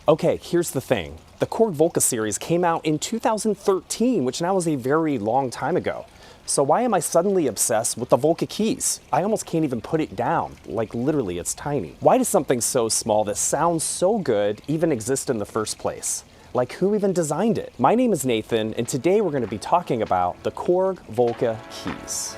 Okay, here's the thing. The Korg Volca series came out in 2013, which now is a very long time ago. So why am I suddenly obsessed with the Volca Keys? I almost can't even put it down. Like literally, it's tiny. Why does something so small that sounds so good even exist in the first place? Like who even designed it? My name is Nathan, and today we're going to be talking about the Korg Volca Keys.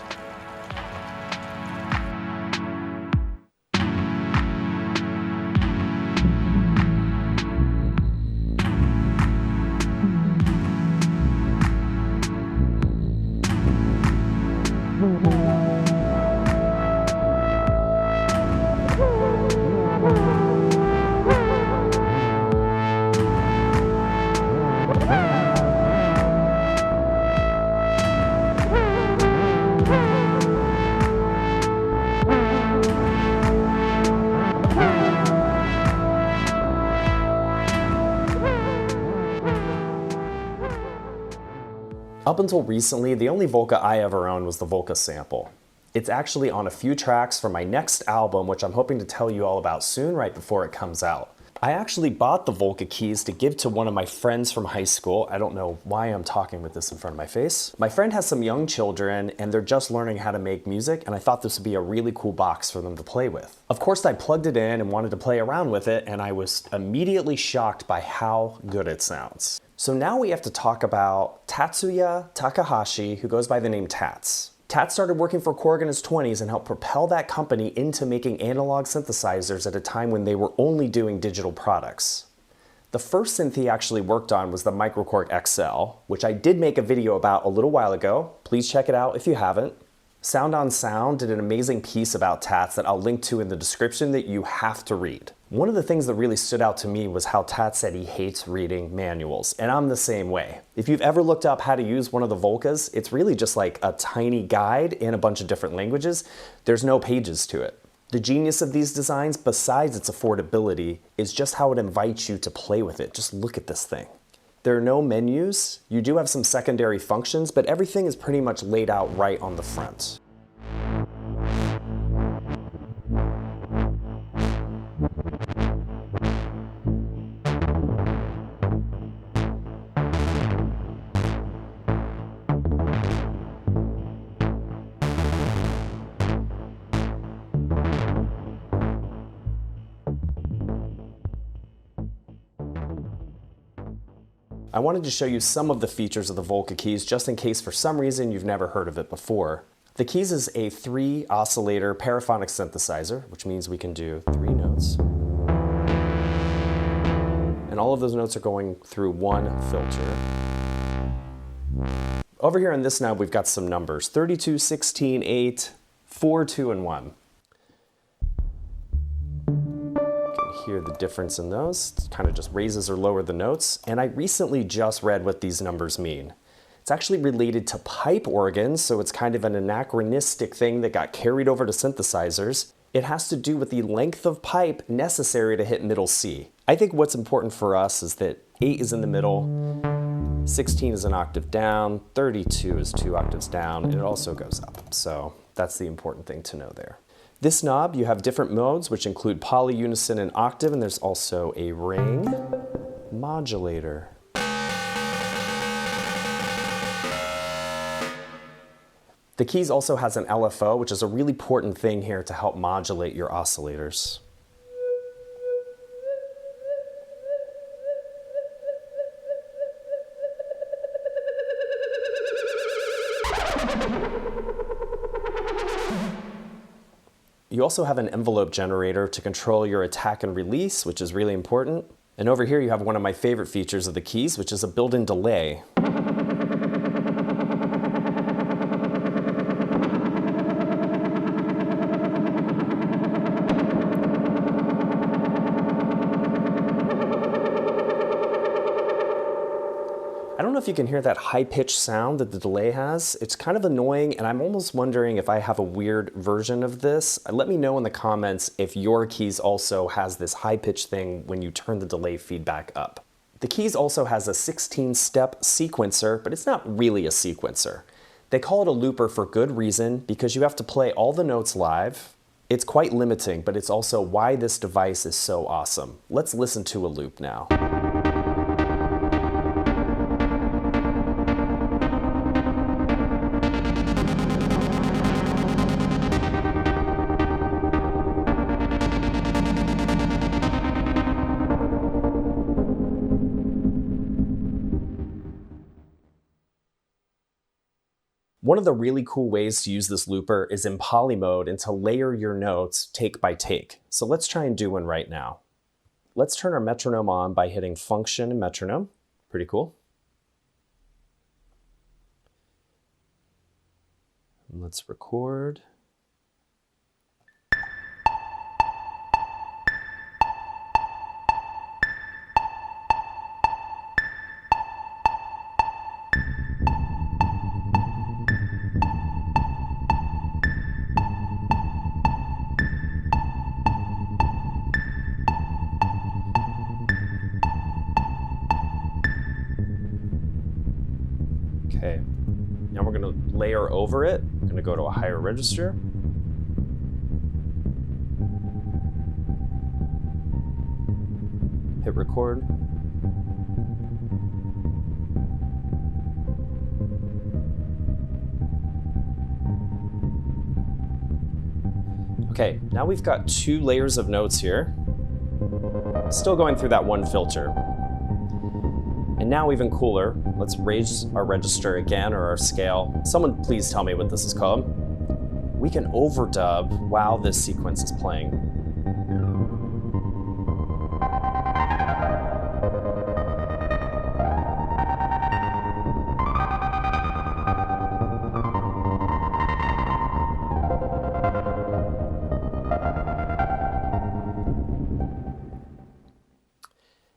Up until recently, the only Volca I ever owned was the Volca sample. It's actually on a few tracks for my next album, which I'm hoping to tell you all about soon, right before it comes out. I actually bought the Volca Keys to give to one of my friends from high school. I don't know why I'm talking with this in front of my face. My friend has some young children and they're just learning how to make music, and I thought this would be a really cool box for them to play with. Of course, I plugged it in and wanted to play around with it, and I was immediately shocked by how good it sounds. So now we have to talk about Tatsuya Takahashi, who goes by the name Tats. Tats started working for Korg in his 20s and helped propel that company into making analog synthesizers at a time when they were only doing digital products. The first synth he actually worked on was the MicroKorg XL, which I did make a video about a little while ago. Please check it out if you haven't. Sound on Sound did an amazing piece about Tats that I'll link to in the description that you have to read. One of the things that really stood out to me was how Tats said he hates reading manuals, and I'm the same way. If you've ever looked up how to use one of the Volcas, it's really just like a tiny guide in a bunch of different languages. There's no pages to it. The genius of these designs, besides its affordability, is just how it invites you to play with it. Just look at this thing. There are no menus. You do have some secondary functions, but everything is pretty much laid out right on the front. I wanted to show you some of the features of the Volca Keys just in case for some reason you've never heard of it before. The Keys is a 3-oscillator paraphonic synthesizer, which means we can do 3 notes. And all of those notes are going through one filter. Over here on this knob we've got some numbers: 32, 16, 8, 4, 2, and 1. Hear the difference in those. It kind of just raises or lowers the notes. And I recently just read what these numbers mean. It's actually related to pipe organs, so it's kind of an anachronistic thing that got carried over to synthesizers. It has to do with the length of pipe necessary to hit middle C. I think what's important for us is that 8 is in the middle, 16 is an octave down, 32 is 2 octaves down, and it also goes up. So that's the important thing to know there. This knob, you have different modes, which include poly, unison, and octave, and there's also a ring modulator. The Keys also has an LFO, which is a really important thing here to help modulate your oscillators. You also have an envelope generator to control your attack and release, which is really important. And over here you have one of my favorite features of the Keys, which is a built-in delay. I don't know if you can hear that high-pitched sound that the delay has. It's kind of annoying, and I'm almost wondering if I have a weird version of this. Let me know in the comments if your Keys also has this high-pitched thing when you turn the delay feedback up. The Keys also has a 16-step sequencer, but it's not really a sequencer. They call it a looper for good reason, because you have to play all the notes live, It's quite limiting, but it's also why this device is so awesome. Let's listen to a loop now. One of the really cool ways to use this looper is in poly mode and to layer your notes take by take. So let's try and do one right now. Let's turn our metronome on by hitting Function and Metronome. Pretty cool. Let's record. Okay, now we're gonna layer over it. I'm gonna go to a higher register. Hit record. Okay, now we've got 2 layers of notes here. Still going through that one filter. And now even cooler, let's raise our register again, or our scale. Someone please tell me what this is called. We can overdub while this sequence is playing.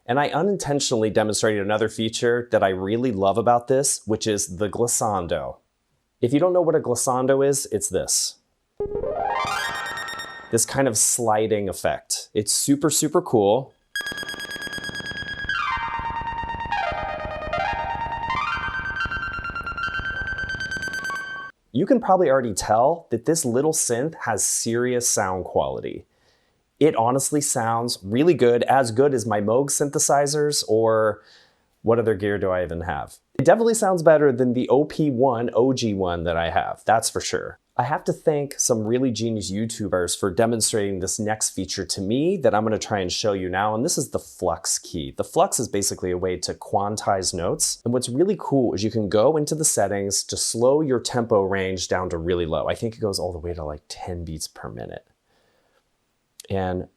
And I unintentionally demonstrated another feature that I really love about this, which is the glissando. If you don't know what a glissando is, it's this. This kind of sliding effect. It's super, super cool. You can probably already tell that this little synth has serious sound quality. It honestly sounds really good as my Moog synthesizers, or what other gear do I even have? It definitely sounds better than the OP1 OG one that I have, that's for sure. I have to thank some really genius YouTubers for demonstrating this next feature to me that I'm gonna try and show you now, and this is the Flux key. The Flux is basically a way to quantize notes, and what's really cool is you can go into the settings to slow your tempo range down to really low. I think it goes all the way to like 10 beats per minute. And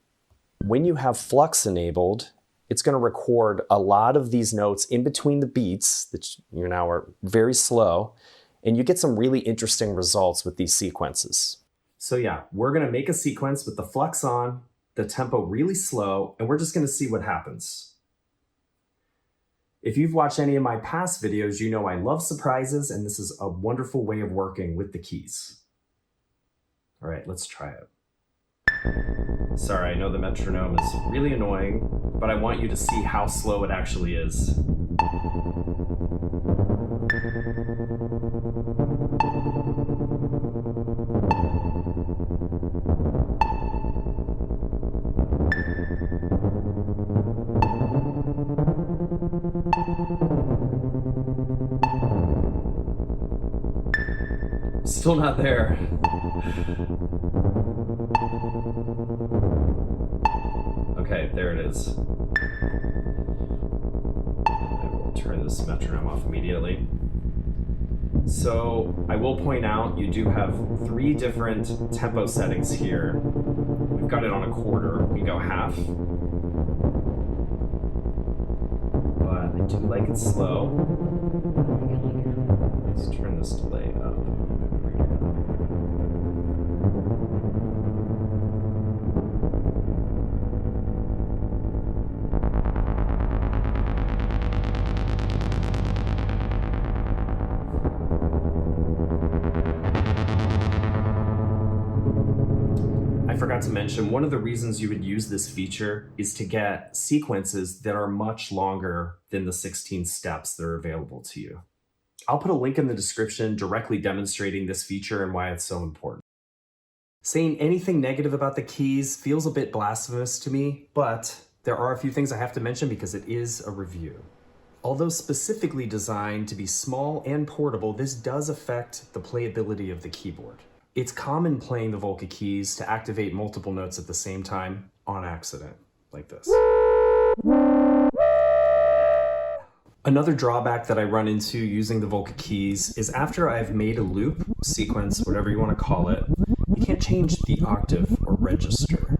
when you have Flux enabled, it's going to record a lot of these notes in between the beats that you now are very slow, and you get some really interesting results with these sequences. So yeah, we're going to make a sequence with the Flux on, the tempo really slow, and we're just going to see what happens. If you've watched any of my past videos, you know I love surprises, and this is a wonderful way of working with the keys. All right, let's try it. Sorry, I know the metronome is really annoying, but I want you to see how slow it actually is. Still not there. Okay, there it is. I will turn this metronome off immediately. So I will point out you do have 3 different tempo settings here. We've got it on a quarter. We go half. But I do like it slow. Let's turn this delay up. I forgot to mention, one of the reasons you would use this feature is to get sequences that are much longer than the 16 steps that are available to you. I'll put a link in the description directly demonstrating this feature and why it's so important. Saying anything negative about the keys feels a bit blasphemous to me, but there are a few things I have to mention because it is a review. Although specifically designed to be small and portable, this does affect the playability of the keyboard. It's common playing the Volca Keys to activate multiple notes at the same time on accident, like this. Another drawback that I run into using the Volca Keys is after I've made a loop, sequence, whatever you want to call it, you can't change the octave or register.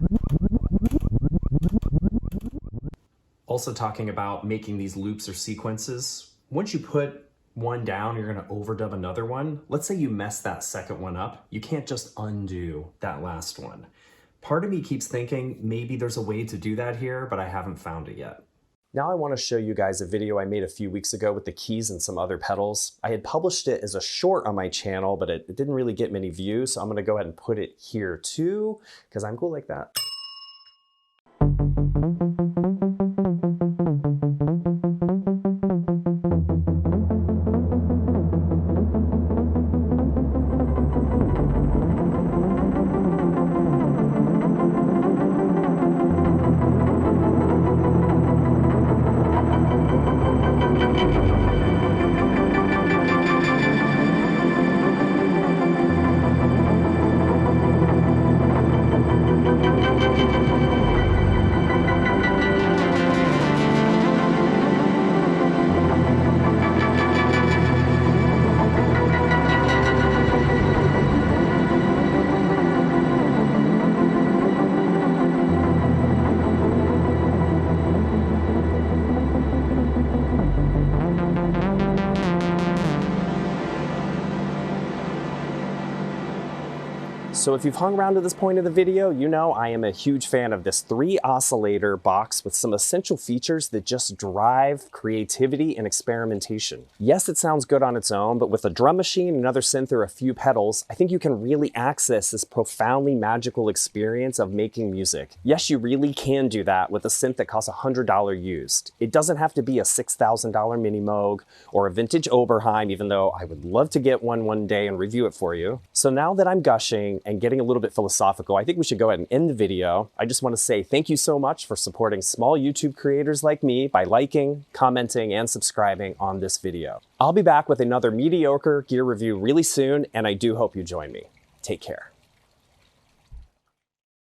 Also talking about making these loops or sequences, once you put one down, you're going to overdub another one. Let's say you mess that second one up, you can't just undo that last one. Part of me keeps thinking maybe there's a way to do that here, but I haven't found it yet. Now I want to show you guys a video I made a few weeks ago with the keys and some other pedals. I had published it as a short on my channel, but it didn't really get many views, so I'm going to go ahead and put it here too, because I'm cool like that. So if you've hung around to this point of the video, you know I am a huge fan of this 3 oscillator box with some essential features that just drive creativity and experimentation. Yes, it sounds good on its own, but with a drum machine, another synth, or a few pedals, I think you can really access this profoundly magical experience of making music. Yes, you really can do that with a synth that costs $100 used. It doesn't have to be a $6,000 Mini Moog or a vintage Oberheim, even though I would love to get one day and review it for you. So now that I'm gushing and getting a little bit philosophical, I think we should go ahead and end the video. I just want to say thank you so much for supporting small YouTube creators like me by liking, commenting, and subscribing on this video. I'll be back with another mediocre gear review really soon, and I do hope you join me. Take care.